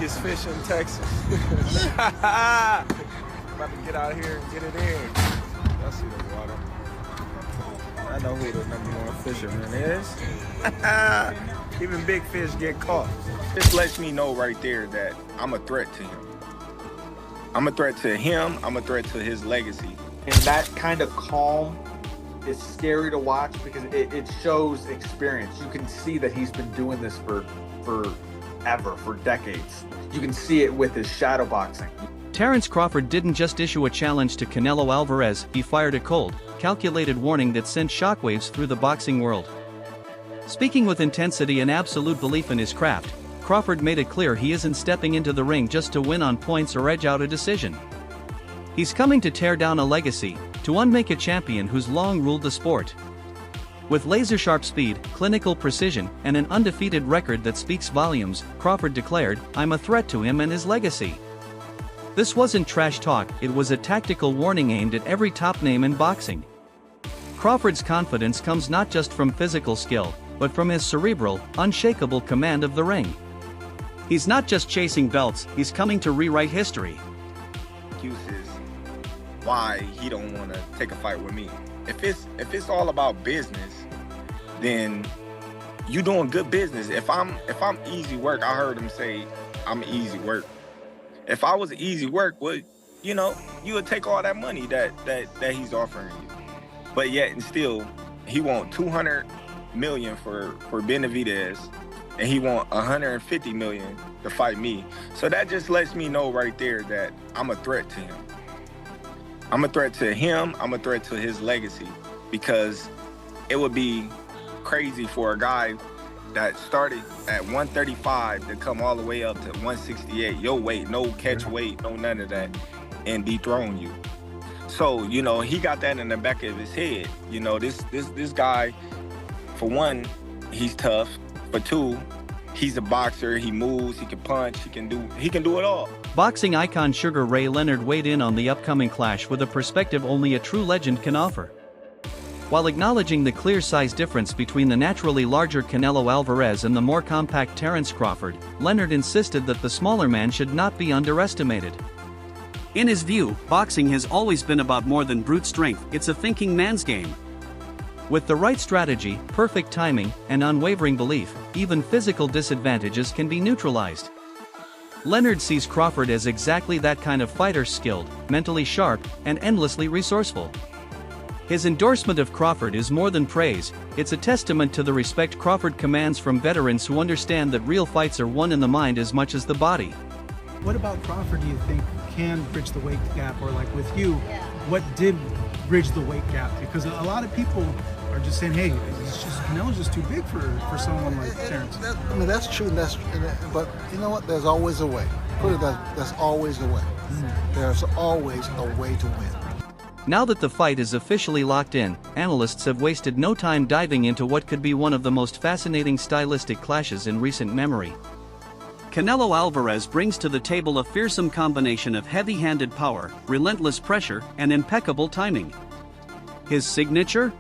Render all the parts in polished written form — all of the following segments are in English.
biggest fish in Texas. About to get out here and get it in. Y'all see the water. I know who the #1 fisherman is. Even big fish get caught. This lets me know right there that I'm a threat to him. I'm a threat to him. I'm a threat to his legacy. And that kind of calm is scary to watch because it shows experience. You can see that he's been doing this for decades. You can see it with his shadow boxing. Terence Crawford didn't just issue a challenge to Canelo Alvarez, he fired a cold, calculated warning that sent shockwaves through the boxing world. Speaking with intensity and absolute belief in his craft, Crawford made it clear he isn't stepping into the ring just to win on points or edge out a decision. He's coming to tear down a legacy, to unmake a champion who's long ruled the sport. With laser-sharp speed, clinical precision, and an undefeated record that speaks volumes, Crawford declared, "I'm a threat to him and his legacy." This wasn't trash talk, it was a tactical warning aimed at every top name in boxing. Crawford's confidence comes not just from physical skill, but from his cerebral, unshakable command of the ring. He's not just chasing belts, he's coming to rewrite history. Excuses why he don't want to take a fight with me. If it's all about business, then you doing good business. If I'm easy work, I heard him say I'm easy work. If I was easy work, well, you would take all that money that he's offering you. But yet and still, he want $200 million for Benavidez, and he want $150 million to fight me. So that just lets me know right there that I'm a threat to him. I'm a threat to him, I'm a threat to his legacy, because it would be crazy for a guy that started at 135 to come all the way up to 168, your weight, no catch weight, no none of that, and dethrone you. So, he got that in the back of his head. This guy, for one, he's tough. For two, he's a boxer, he moves, he can punch, he can do it all. Boxing icon Sugar Ray Leonard weighed in on the upcoming clash with a perspective only a true legend can offer. While acknowledging the clear size difference between the naturally larger Canelo Alvarez and the more compact Terence Crawford, Leonard insisted that the smaller man should not be underestimated. In his view, boxing has always been about more than brute strength, it's a thinking man's game. With the right strategy, perfect timing, and unwavering belief, even physical disadvantages can be neutralized. Leonard sees Crawford as exactly that kind of fighter, skilled, mentally sharp, and endlessly resourceful. His endorsement of Crawford is more than praise, it's a testament to the respect Crawford commands from veterans who understand that real fights are won in the mind as much as the body. What about Crawford do you think can bridge the weight gap, or like with you, what did bridge the weight gap? Because a lot of people are just saying, hey, Canelo's just too big for someone like Terence. That's true, but you know what? There's always a way. Put it that, there's always a way. There's always a way to win. Now that the fight is officially locked in, analysts have wasted no time diving into what could be one of the most fascinating stylistic clashes in recent memory. Canelo Alvarez brings to the table a fearsome combination of heavy-handed power, relentless pressure, and impeccable timing. His signature?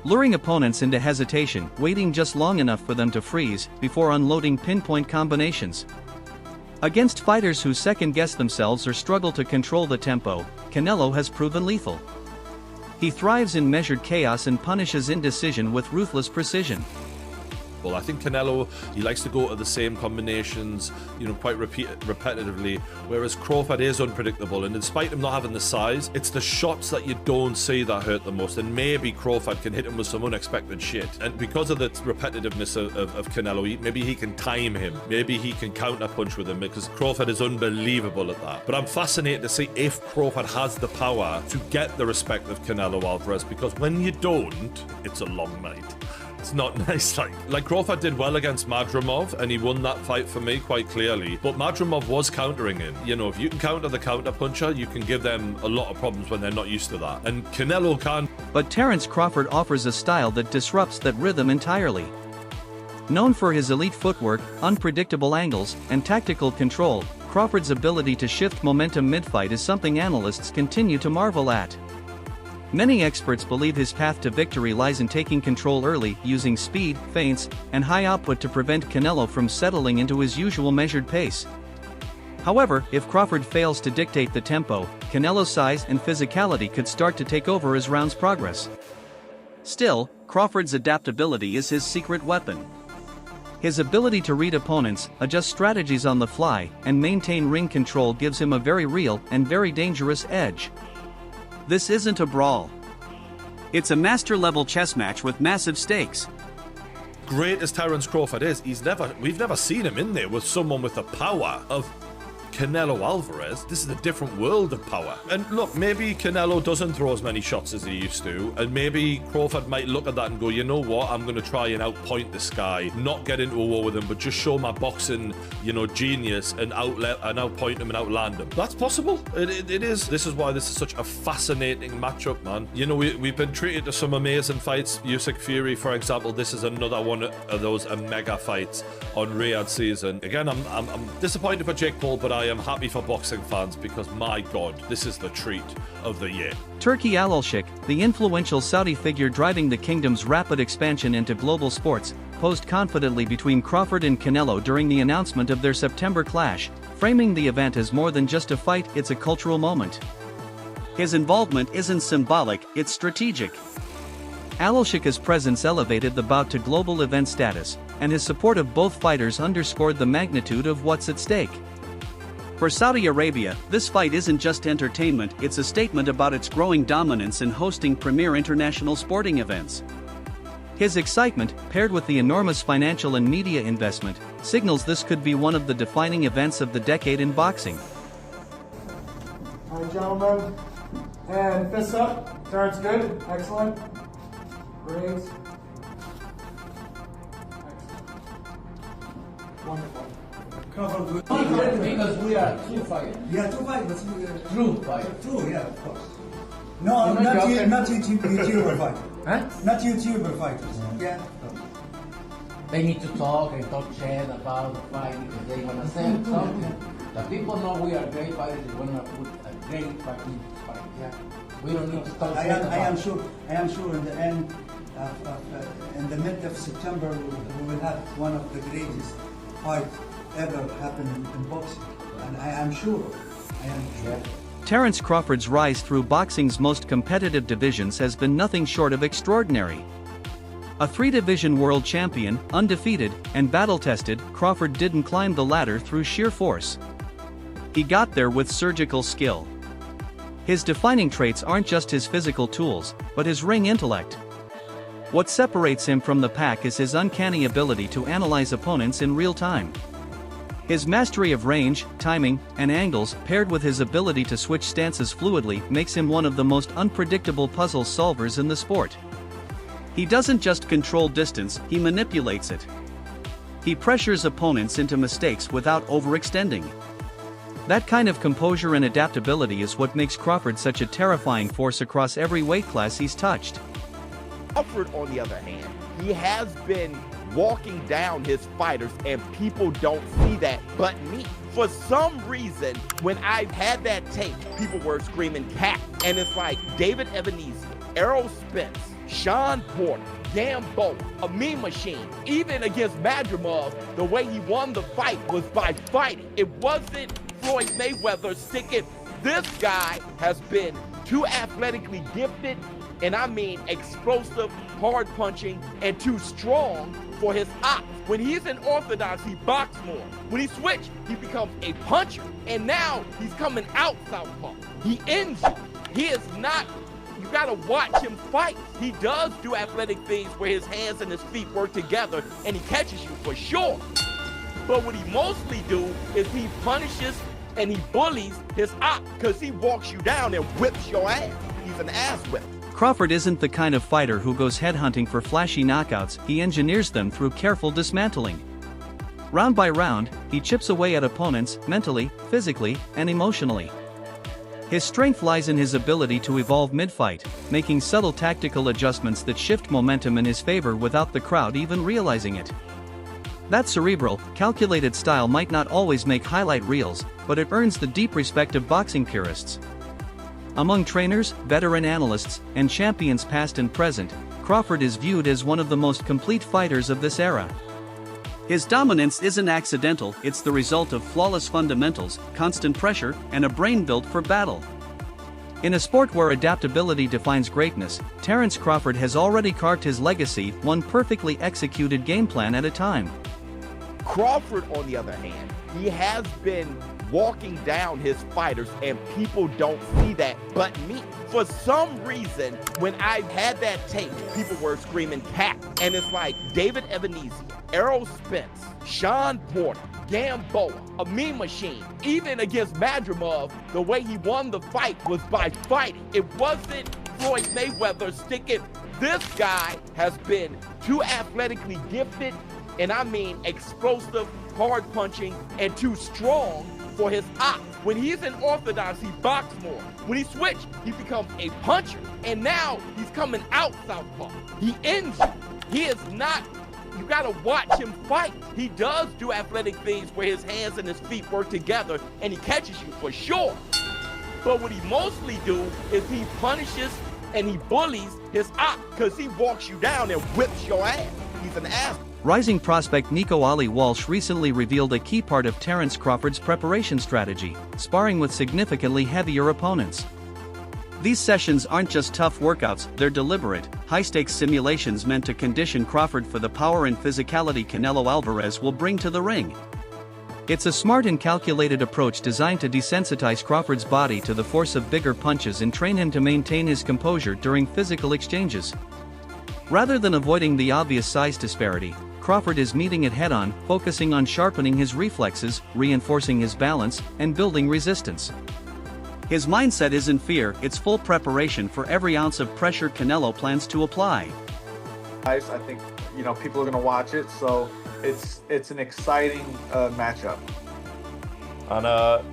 Luring opponents into hesitation, waiting just long enough for them to freeze, before unloading pinpoint combinations. Against fighters who second-guess themselves or struggle to control the tempo, Canelo has proven lethal. He thrives in measured chaos and punishes indecision with ruthless precision. I think Canelo, he likes to go to the same combinations, quite repetitively, whereas Crawford is unpredictable, and despite him not having the size, it's the shots that you don't see that hurt the most, and maybe Crawford can hit him with some unexpected shit. And because of the repetitiveness of Canelo, maybe he can time him, maybe he can counter-punch with him, because Crawford is unbelievable at that. But I'm fascinated to see if Crawford has the power to get the respect of Canelo Alvarez, because when you don't, it's a long night. It's not nice. Like Crawford did well against Madrimov, and he won that fight for me quite clearly. But Madrimov was countering him. If you can counter the counter-puncher, you can give them a lot of problems when they're not used to that. And Canelo can. But Terence Crawford offers a style that disrupts that rhythm entirely. Known for his elite footwork, unpredictable angles, and tactical control, Crawford's ability to shift momentum mid-fight is something analysts continue to marvel at. Many experts believe his path to victory lies in taking control early, using speed, feints, and high output to prevent Canelo from settling into his usual measured pace. However, if Crawford fails to dictate the tempo, Canelo's size and physicality could start to take over as rounds progress. Still, Crawford's adaptability is his secret weapon. His ability to read opponents, adjust strategies on the fly, and maintain ring control gives him a very real and very dangerous edge. This isn't a brawl. It's a master-level chess match with massive stakes. Great as Terence Crawford is, we've never seen him in there with someone with the power of Canelo Alvarez. This is a different world of power. And look, maybe Canelo doesn't throw as many shots as he used to, and maybe Crawford might look at that and go, you know what, I'm going to try and outpoint this guy, not get into a war with him, but just show my boxing, genius and outpoint him and outland him. That's possible. It is. This is why this is such a fascinating matchup, man. We've been treated to some amazing fights. Usyk Fury, for example, this is another one of those mega fights on Riyadh season. Again, I'm disappointed for Jake Paul, but I am happy for boxing fans because, my God, this is the treat of the year. Turki Al-Sheikh, the influential Saudi figure driving the kingdom's rapid expansion into global sports, posed confidently between Crawford and Canelo during the announcement of their September clash, framing the event as more than just a fight, it's a cultural moment. His involvement isn't symbolic, it's strategic. Al-Sheikh's presence elevated the bout to global event status, and his support of both fighters underscored the magnitude of what's at stake. For Saudi Arabia, this fight isn't just entertainment, it's a statement about its growing dominance in hosting premier international sporting events. His excitement, paired with the enormous financial and media investment, signals this could be one of the defining events of the decade in boxing. All right, gentlemen, and fists up. Terence, good, excellent, great, excellent, wonderful. Because we are true fighters. We are two fighters. True fighters. True, yeah, of course. No, not YouTuber fighters. Huh? Not YouTuber fighters. Yeah. They need to talk and talk shit about the fight because they want to say something. The people know we are great fighters. They want to put a great fucking fight. Yeah. We don't need to talk shit about I am sure in the end, in the mid of September, we will have one of the greatest fights ever happen in boxing, and I am sure. Terence Crawford's rise through boxing's most competitive divisions has been nothing short of extraordinary. A three-division world champion, undefeated, and battle-tested, Crawford didn't climb the ladder through sheer force. He got there with surgical skill. His defining traits aren't just his physical tools, but his ring intellect. What separates him from the pack is his uncanny ability to analyze opponents in real time. His mastery of range, timing, and angles, paired with his ability to switch stances fluidly, makes him one of the most unpredictable puzzle solvers in the sport. He doesn't just control distance, he manipulates it. He pressures opponents into mistakes without overextending. That kind of composure and adaptability is what makes Crawford such a terrifying force across every weight class he's touched. Crawford, on the other hand, he has been walking down his fighters, and people don't see that but me. For some reason, when I had that tape, people were screaming cat. And it's like David Ebenezer, Errol Spence, Sean Porter, Gambo, a meme machine. Even against Madrimov, the way he won the fight was by fighting. It wasn't Floyd Mayweather sticking. This guy has been too athletically gifted, and I mean explosive, hard punching, and too strong for his ops. When he's in orthodox, he boxes more. When he switches, he becomes a puncher. And now he's coming out southpaw. He ends you. He is not, you gotta watch him fight. He does do athletic things where his hands and his feet work together and he catches you for sure. But what he mostly do is he punishes and he bullies his op because he walks you down and whips your ass. He's an ass whip. Crawford isn't the kind of fighter who goes headhunting for flashy knockouts, he engineers them through careful dismantling. Round by round, he chips away at opponents, mentally, physically, and emotionally. His strength lies in his ability to evolve mid-fight, making subtle tactical adjustments that shift momentum in his favor without the crowd even realizing it. That cerebral, calculated style might not always make highlight reels, but it earns the deep respect of boxing purists. Among trainers, veteran analysts, and champions past and present, Crawford is viewed as one of the most complete fighters of this era. His dominance isn't accidental, it's the result of flawless fundamentals, constant pressure, and a brain built for battle. In a sport where adaptability defines greatness, Terence Crawford has already carved his legacy, one perfectly executed game plan at a time. Crawford, on the other hand, he has been walking down his fighters, and people don't see that but me. For some reason, when I had that tape, people were screaming "Cap," and it's like David Ebenezer, Errol Spence, Sean Porter, Gamboa, a meme machine. Even against Madrimov, the way he won the fight was by fighting. It wasn't Floyd Mayweather sticking. This guy has been too athletically gifted, and I mean explosive, hard punching, and too strong for his ops. When he's in orthodox, he boxes more. When he switched, he becomes a puncher. And now he's coming out southpaw. He ends you. He is not, you gotta watch him fight. He does do athletic things where his hands and his feet work together and he catches you for sure. But what he mostly do is he punishes and he bullies his op because he walks you down and whips your ass. He's an ass. Rising prospect Nico Ali Walsh recently revealed a key part of Terence Crawford's preparation strategy: sparring with significantly heavier opponents. These sessions aren't just tough workouts, they're deliberate, high-stakes simulations meant to condition Crawford for the power and physicality Canelo Alvarez will bring to the ring. It's a smart and calculated approach designed to desensitize Crawford's body to the force of bigger punches and train him to maintain his composure during physical exchanges. Rather than avoiding the obvious size disparity, Crawford is meeting it head-on, focusing on sharpening his reflexes, reinforcing his balance, and building resistance. His mindset isn't fear, it's full preparation for every ounce of pressure Canelo plans to apply. I think, people are going to watch it, so it's an exciting matchup. And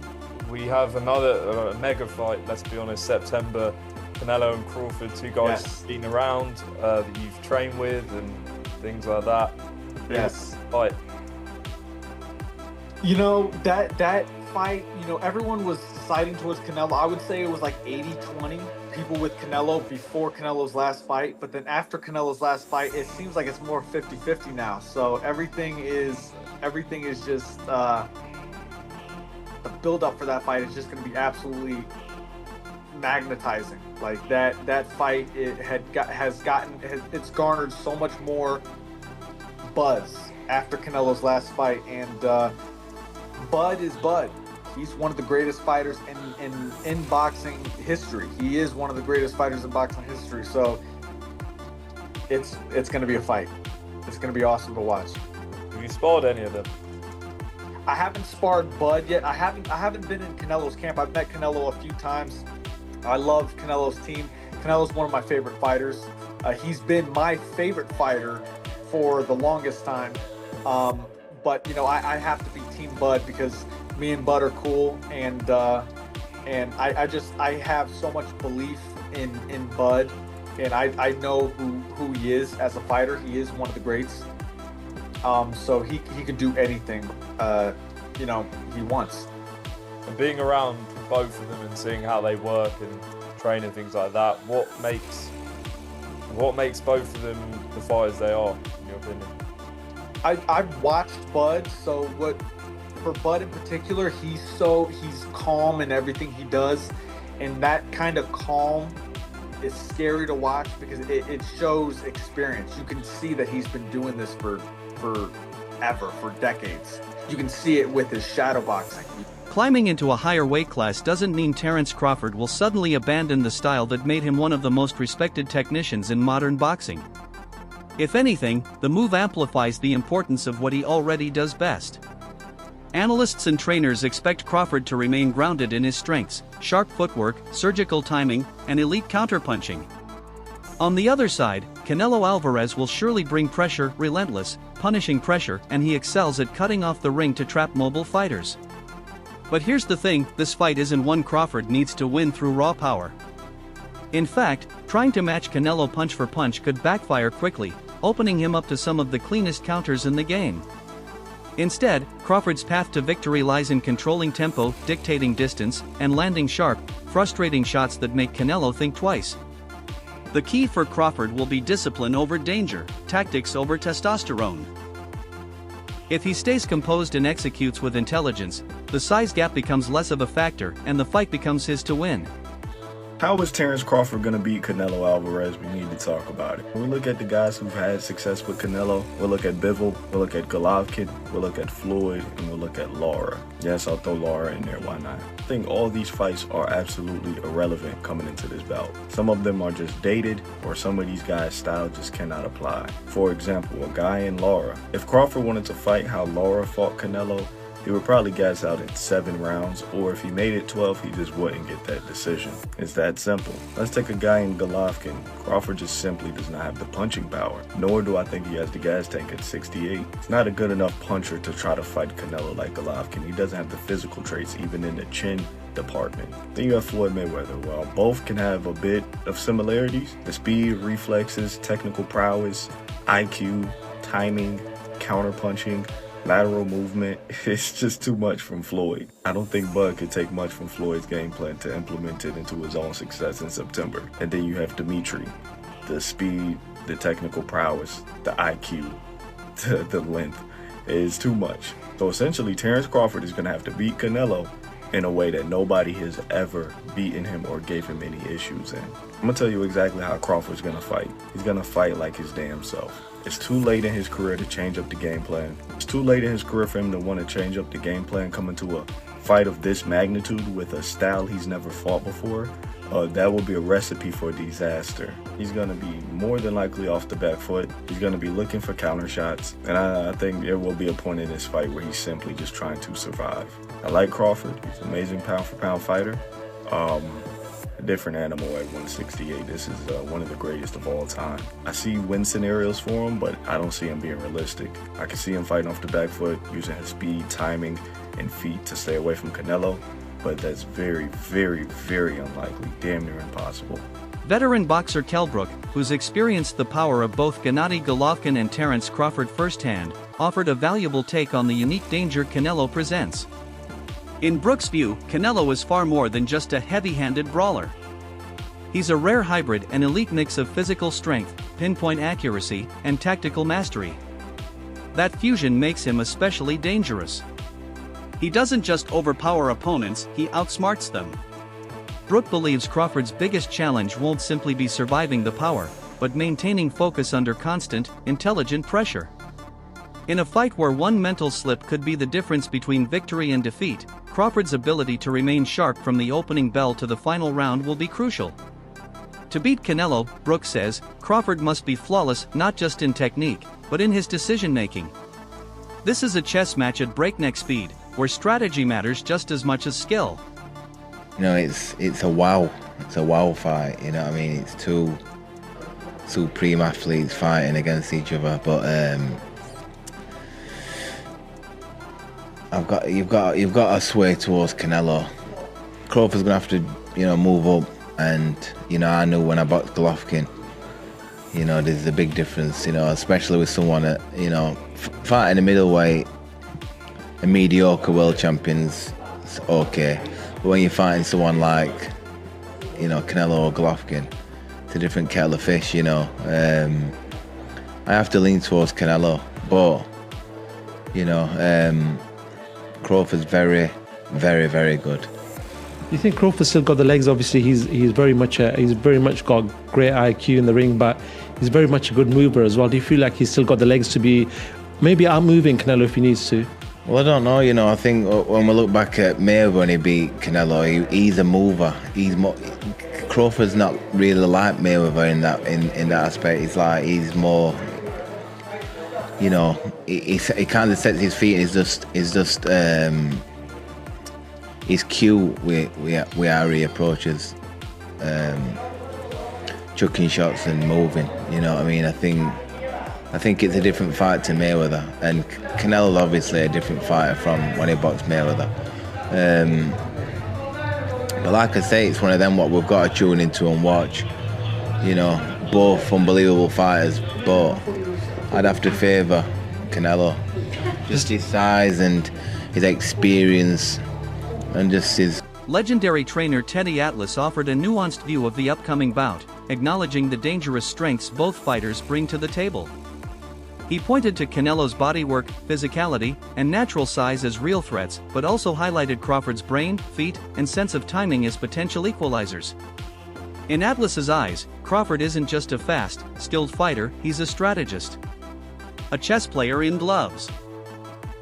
we have another mega fight, let's be honest, September. Canelo and Crawford, two guys Yes. been around that you've trained with and things like that. Yes. Fight. That fight, everyone was siding towards Canelo. I would say it was like 80-20 people with Canelo before Canelo's last fight, but then after Canelo's last fight, it seems like it's more 50-50 now. So everything is just the build up for that fight is just going to be absolutely magnetizing. Like that fight, it's garnered so much more buzz after Canelo's last fight, and Bud is Bud. He's one of the greatest fighters in boxing history. He is one of the greatest fighters in boxing history. So it's going to be a fight. It's going to be awesome to watch. Have you sparred any of them? I haven't sparred Bud yet. I haven't been in Canelo's camp. I've met Canelo a few times. I love Canelo's team. Canelo's one of my favorite fighters. He's been my favorite fighter for the longest time. But I have to be Team Bud because me and Bud are cool, and I have so much belief in Bud, and I know who he is as a fighter. He is one of the greats. So he can do anything he wants. And being around both of them and seeing how they work and train and things like that, what makes both of them the fighters they are, in your opinion? I've watched Bud, so for Bud in particular, he's calm in everything he does, and that kind of calm is scary to watch because it shows experience. You can see that he's been doing this for decades. You can see it with his shadow boxing. Climbing into a higher weight class doesn't mean Terence Crawford will suddenly abandon the style that made him one of the most respected technicians in modern boxing. If anything, the move amplifies the importance of what he already does best. Analysts and trainers expect Crawford to remain grounded in his strengths: sharp footwork, surgical timing, and elite counterpunching. On the other side, Canelo Alvarez will surely bring pressure, relentless, punishing pressure, and he excels at cutting off the ring to trap mobile fighters. But here's the thing, this fight isn't one Crawford needs to win through raw power. In fact, trying to match Canelo punch for punch could backfire quickly, opening him up to some of the cleanest counters in the game. Instead, Crawford's path to victory lies in controlling tempo, dictating distance, and landing sharp, frustrating shots that make Canelo think twice. The key for Crawford will be discipline over danger, tactics over testosterone. If he stays composed and executes with intelligence, the size gap becomes less of a factor and the fight becomes his to win. How is Terence Crawford going to beat Canelo Alvarez? We need to talk about it. When we look at the guys who've had success with Canelo, we'll look at Bivol, we'll look at Golovkin, we'll look at Floyd, and we'll look at Lara. Yes, I'll throw Lara in there, why not? I think all these fights are absolutely irrelevant coming into this bout. Some of them are just dated, or some of these guys' style just cannot apply. For example, a guy in Lara. If Crawford wanted to fight how Lara fought Canelo, he would probably gas out in 7 rounds, or if he made it 12, he just wouldn't get that decision. It's that simple. Let's take a guy in Golovkin. Crawford just simply does not have the punching power, nor do I think he has the gas tank at 68. He's not a good enough puncher to try to fight Canelo like Golovkin. He doesn't have the physical traits, even in the chin department. Then you have Floyd Mayweather. While both can have a bit of similarities, the speed, reflexes, technical prowess, IQ, timing, counterpunching, lateral movement, it's just too much from Floyd. I don't think Bud could take much from Floyd's game plan to implement it into his own success in September. And then you have Dimitri. The speed, the technical prowess, the IQ, the length is too much. So essentially, Terence Crawford is going to have to beat Canelo in a way that nobody has ever beaten him or gave him any issues in. I'm going to tell you exactly how Crawford's going to fight. He's going to fight like his damn self. It's too late in his career to change up the game plan. It's too late in his career for him to want to change up the game plan coming to a fight of this magnitude with a style he's never fought before. That will be a recipe for disaster. He's going to be more than likely off the back foot. He's going to be looking for counter shots. And I think there will be a point in this fight where he's simply just trying to survive. I like Crawford. He's an amazing pound-for-pound fighter. A different animal at 168. This is one of the greatest of all time. I see win scenarios for him, but I don't see him being realistic. I can see him fighting off the back foot, using his speed, timing, and feet to stay away from Canelo, but that's very, very, very unlikely, damn near impossible. Veteran boxer Kell Brook, who's experienced the power of both Gennady Golovkin and Terence Crawford firsthand, offered a valuable take on the unique danger Canelo presents. In Brook's view, Canelo is far more than just a heavy-handed brawler. He's a rare hybrid, an elite mix of physical strength, pinpoint accuracy, and tactical mastery. That fusion makes him especially dangerous. He doesn't just overpower opponents, he outsmarts them. Brook believes Crawford's biggest challenge won't simply be surviving the power, but maintaining focus under constant, intelligent pressure. In a fight where one mental slip could be the difference between victory and defeat, Crawford's ability to remain sharp from the opening bell to the final round will be crucial. To beat Canelo, Brook says, Crawford must be flawless not just in technique, but in his decision-making. This is a chess match at breakneck speed, where strategy matters just as much as skill. You know, it's a wow fight, you know what I mean? It's two supreme athletes fighting against each other, but you've got to sway towards Canelo. Crawford's gonna have to, you know, move up, and you know, I knew when I boxed Golovkin, you know, there's a big difference, you know, especially with someone that, you know, fighting a middleweight, a mediocre world champion's okay, but when you're fighting someone like, you know, Canelo or Golovkin, it's a different kettle of fish, you know. I have to lean towards Canelo, but you know, Crawford's very, very, very good. You think Crawford's still got the legs? Obviously, he's very much got great IQ in the ring, but he's very much a good mover as well. Do you feel like he's still got the legs to be maybe outmoving Canelo if he needs to? Well, I don't know. You know, I think when we look back at Mayweather when he beat Canelo, he's a mover. Crawford's not really like Mayweather in that aspect. He's more. You know, he kind of sets his feet. He's cute with how he approaches chucking shots and moving. You know what I mean? I think it's a different fight to Mayweather, and Canelo's obviously a different fighter from when he boxed Mayweather. But like I say, it's one of them what we've got to tune into and watch. You know, both unbelievable fighters, but I'd have to favour Canelo. Just his size and his experience and just his... Legendary trainer Teddy Atlas offered a nuanced view of the upcoming bout, acknowledging the dangerous strengths both fighters bring to the table. He pointed to Canelo's bodywork, physicality, and natural size as real threats, but also highlighted Crawford's brain, feet, and sense of timing as potential equalizers. In Atlas's eyes, Crawford isn't just a fast, skilled fighter, he's a strategist. A chess player in gloves.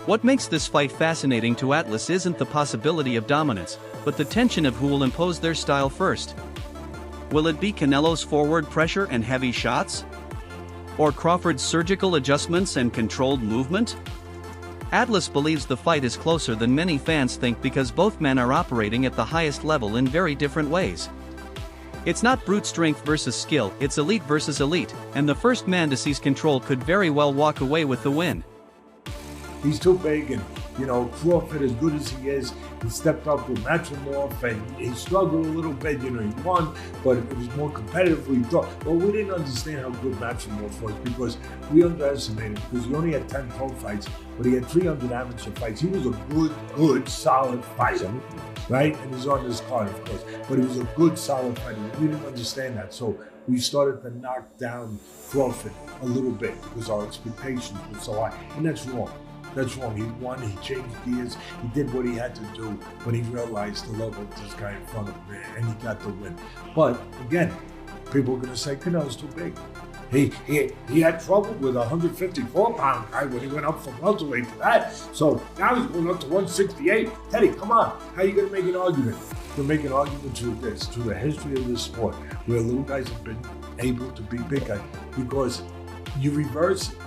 What makes this fight fascinating to Atlas isn't the possibility of dominance, but the tension of who will impose their style first. Will it be Canelo's forward pressure and heavy shots? Or Crawford's surgical adjustments and controlled movement? Atlas believes the fight is closer than many fans think because both men are operating at the highest level in very different ways. It's not brute strength versus skill, it's elite versus elite, and the first man to seize control could very well walk away with the win. He's too big, and Crawford, as good as he is, he stepped up with Matrimorph, and he struggled a little bit. He won, but it was more competitively thought. Well, we didn't understand how good Matrimorph was because we underestimated him because he only had 10 pro fights, but he had 300 amateur fights. He was a good, solid fighter, right? And he's on this card, of course, but he was a good, solid fighter. We didn't understand that, so we started to knock down Crawford a little bit because our expectations were so high, and that's wrong. That's wrong. He won, he changed gears, he did what he had to do when he realized the level of this guy in front of him, and he got the win. But again, people are going to say Canelo's too big. He had trouble with a 154-pound guy when he went up from welterweight to that. So now he's going up to 168. Teddy, come on. How are you going to make an argument? You're make an argument to this, to the history of this sport, where little guys have been able to be big guys, because you reverse it.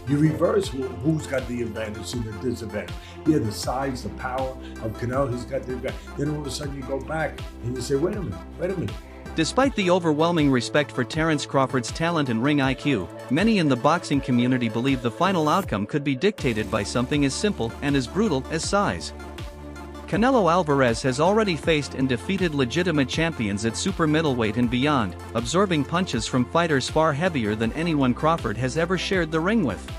You reverse who's got the advantage and the disadvantage. Yeah, the size, the power of Canelo, he's got the advantage. Then all of a sudden you go back and you say, wait a minute. Despite the overwhelming respect for Terence Crawford's talent and ring IQ, many in the boxing community believe the final outcome could be dictated by something as simple and as brutal as size. Canelo Alvarez has already faced and defeated legitimate champions at super middleweight and beyond, absorbing punches from fighters far heavier than anyone Crawford has ever shared the ring with.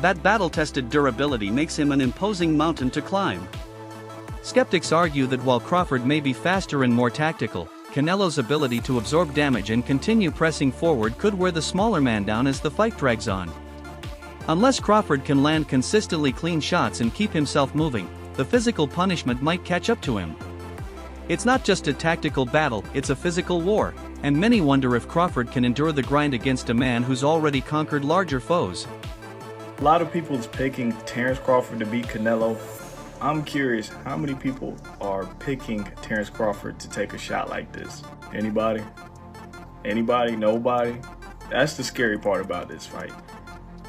That battle-tested durability makes him an imposing mountain to climb. Skeptics argue that while Crawford may be faster and more tactical, Canelo's ability to absorb damage and continue pressing forward could wear the smaller man down as the fight drags on. Unless Crawford can land consistently clean shots and keep himself moving, the physical punishment might catch up to him. It's not just a tactical battle, it's a physical war, and many wonder if Crawford can endure the grind against a man who's already conquered larger foes. A lot of people's picking Terence Crawford to beat Canelo. I'm curious, how many people are picking Terence Crawford to take a shot like this? Anybody? Anybody? Nobody? That's the scary part about this fight.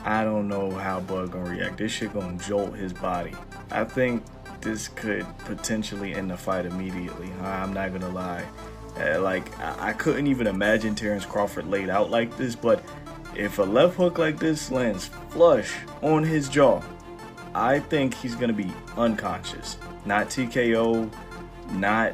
I don't know how Bud gonna react. This shit gonna jolt his body. I think this could potentially end the fight immediately. I'm not gonna lie. I couldn't even imagine Terence Crawford laid out like this, but if a left hook like this lands flush on his jaw, I think he's gonna be unconscious. Not TKO, not,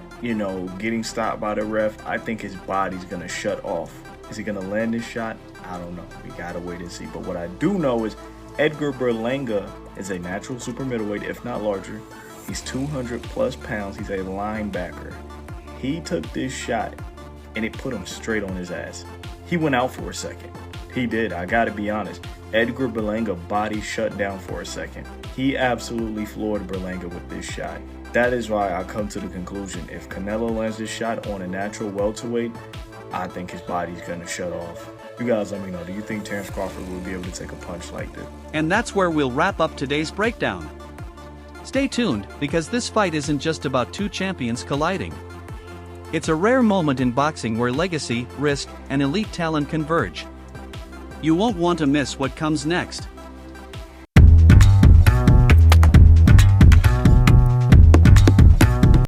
getting stopped by the ref. I think his body's gonna shut off. Is he gonna land this shot? I don't know. We gotta wait and see. But what I do know is Edgar Berlanga is a natural super middleweight, if not larger. He's 200 plus pounds. He's a linebacker. He took this shot and it put him straight on his ass. He went out for a second. He did. I gotta be honest. Edgar Berlanga body shut down for a second. He absolutely floored Berlanga with this shot. That is why I come to the conclusion, if Canelo lands this shot on a natural welterweight, I think his body's gonna shut off. You guys let me know, do you think Terence Crawford will be able to take a punch like this? And that's where we'll wrap up today's breakdown. Stay tuned, because this fight isn't just about two champions colliding. It's a rare moment in boxing where legacy, risk, and elite talent converge. You won't want to miss what comes next.